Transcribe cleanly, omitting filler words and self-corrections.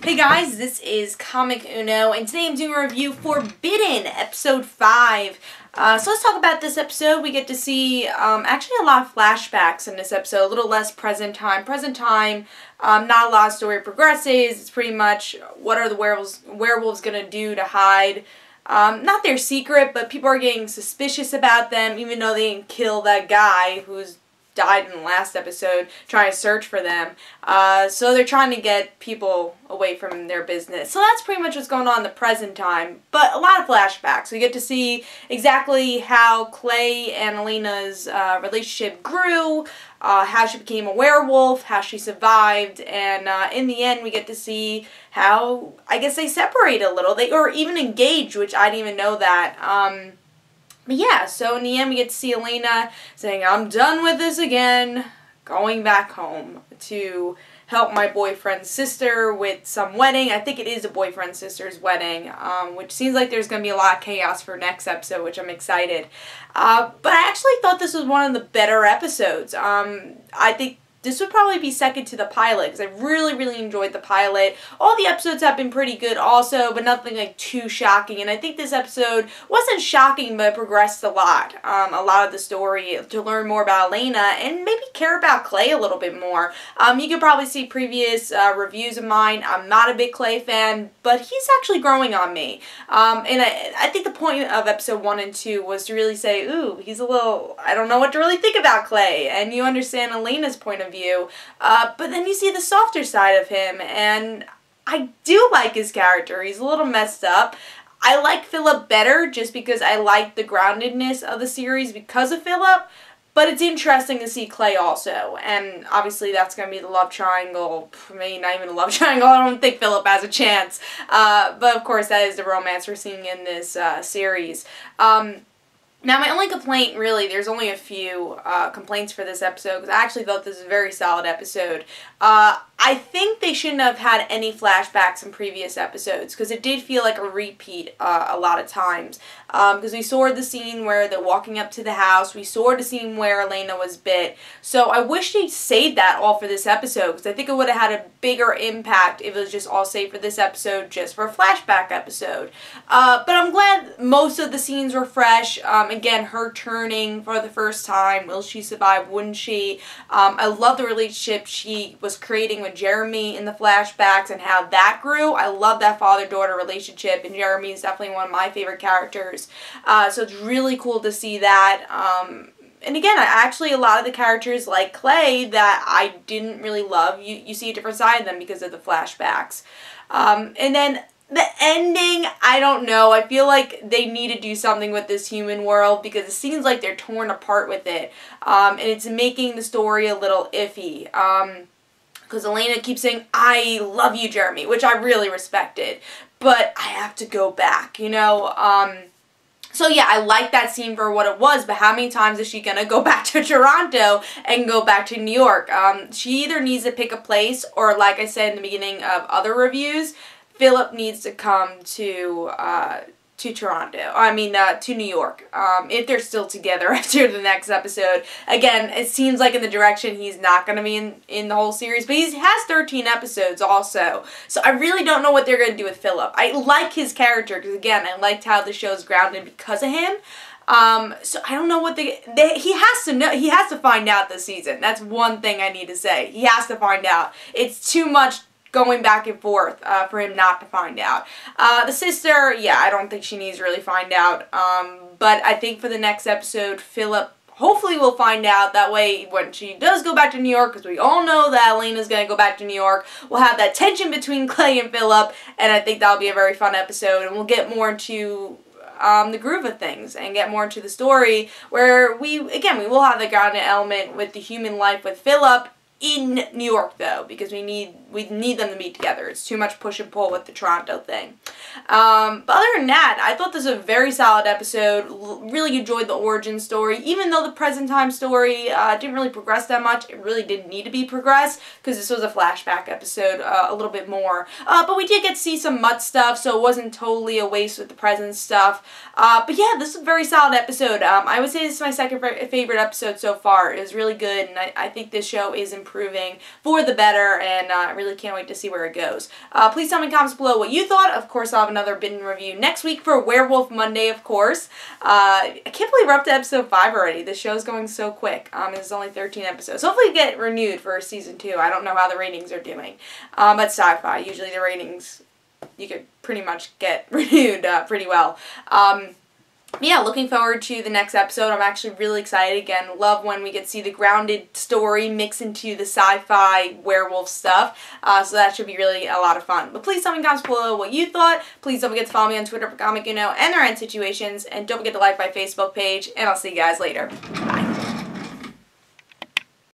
Hey guys, this is Comic Uno, and today I'm doing a review for Bitten, episode 5. So let's talk about this episode. We get to see actually a lot of flashbacks in this episode, a little less present time. Not a lot of story progresses. It's pretty much what are the werewolves going to do to hide. Not their secret, but people are getting suspicious about them, even though they didn't kill that guy who's died in the last episode, trying to search for them. So they're trying to get people away from their business. So that's pretty much what's going on in the present time, but a lot of flashbacks. We get to see exactly how Clay and Elena's relationship grew, how she became a werewolf, how she survived, and in the end we get to see how, I guess, they separate a little. They or even engage, which I didn't even know that. But yeah, so in the end we get to see Elena saying, I'm done with this again, going back home to help my boyfriend's sister with some wedding. I think it is a boyfriend sister's wedding, which seems like there's going to be a lot of chaos for next episode, which I'm excited. But I actually thought this was one of the better episodes. I think this would probably be second to the pilot, because I really enjoyed the pilot. All the episodes have been pretty good also, but nothing like too shocking. And I think this episode wasn't shocking, but it progressed a lot of the story to learn more about Elena and maybe care about Clay a little bit more. You could probably see previous reviews of mine. I'm not a big Clay fan, but he's actually growing on me. And I think the point of episode 1 and 2 was to really say, ooh, he's a little, I don't know what to really think about Clay. And you understand Elena's point of view, but then you see the softer side of him, and I do like his character. He's a little messed up. I like Philip better just because I like the groundedness of the series because of Philip, but it's interesting to see Clay also, and obviously that's going to be the love triangle. Maybe not even a love triangle. I don't think Philip has a chance, but of course that is the romance we're seeing in this series. Now, my only complaint, really, there's only a few complaints for this episode, because I actually thought this was a very solid episode. I think they shouldn't have had any flashbacks in previous episodes, because it did feel like a repeat a lot of times. Because we saw the scene where they're walking up to the house, we saw the scene where Elena was bit, so I wish they'd saved that all for this episode, because I think it would have had a bigger impact if it was just all saved for this episode, just for a flashback episode. But I'm glad most of the scenes were fresh. Again, her turning for the first time. Will she survive? Wouldn't she? I love the relationship she was creating with Jeremy in the flashbacks and how that grew. I love that father-daughter relationship, and Jeremy is definitely one of my favorite characters. So it's really cool to see that. And again, actually a lot of the characters like Clay that I didn't really love, you see a different side of them because of the flashbacks. And then the ending, I don't know. I feel like they need to do something with this human world because it seems like they're torn apart with it. And it's making the story a little iffy. Because Elena keeps saying, I love you, Jeremy, which I really respected. But I have to go back, you know? So yeah, I like that scene for what it was, but how many times is she going to go back to Toronto and go back to New York? She either needs to pick a place, or like I said in the beginning of other reviews, Philip needs to come to Toronto. To New York. If they're still together after the next episode. Again, it seems like in the direction he's not going to be in the whole series, but he has 13 episodes also. So I really don't know what they're going to do with Philip. I like his character because, again, I liked how the show's grounded because of him. So I don't know what he has to know. He has to find out this season. That's one thing I need to say. He has to find out. It's too much going back and forth for him not to find out. The sister, yeah, I don't think she needs to really find out. But I think for the next episode, Philip hopefully will find out. That way, when she does go back to New York, because we all know that Elena's going to go back to New York, we'll have that tension between Clay and Philip, and I think that'll be a very fun episode, and we'll get more into the groove of things and get more into the story, where we will have the grounded element with the human life with Philip in New York, though, because we need them to meet together. It's too much push and pull with the Toronto thing. But other than that, I thought this was a very solid episode. Really enjoyed the origin story, even though the present time story didn't really progress that much. It really didn't need to be progressed because this was a flashback episode a little bit more. But we did get to see some Mutt stuff, so it wasn't totally a waste with the present stuff. But yeah, this is a very solid episode. I would say this is my second favorite episode so far. It was really good, and I think this show is improving improving for the better, and I really can't wait to see where it goes. Please tell me in the comments below what you thought. Of course, I'll have another Bitten review next week for Werewolf Monday, of course. I can't believe we're up to episode 5 already. This show's going so quick. It's only 13 episodes. Hopefully get renewed for season 2. I don't know how the ratings are doing. But sci-fi, usually the ratings, you could pretty much get renewed pretty well. Yeah, looking forward to the next episode. I'm actually really excited. Again, love when we get to see the grounded story mix into the sci-fi werewolf stuff. So that should be really a lot of fun. But please tell me in the comments below what you thought. Please don't forget to follow me on Twitter for Comic Uno and their end situations. And don't forget to like my Facebook page. And I'll see you guys later. Bye.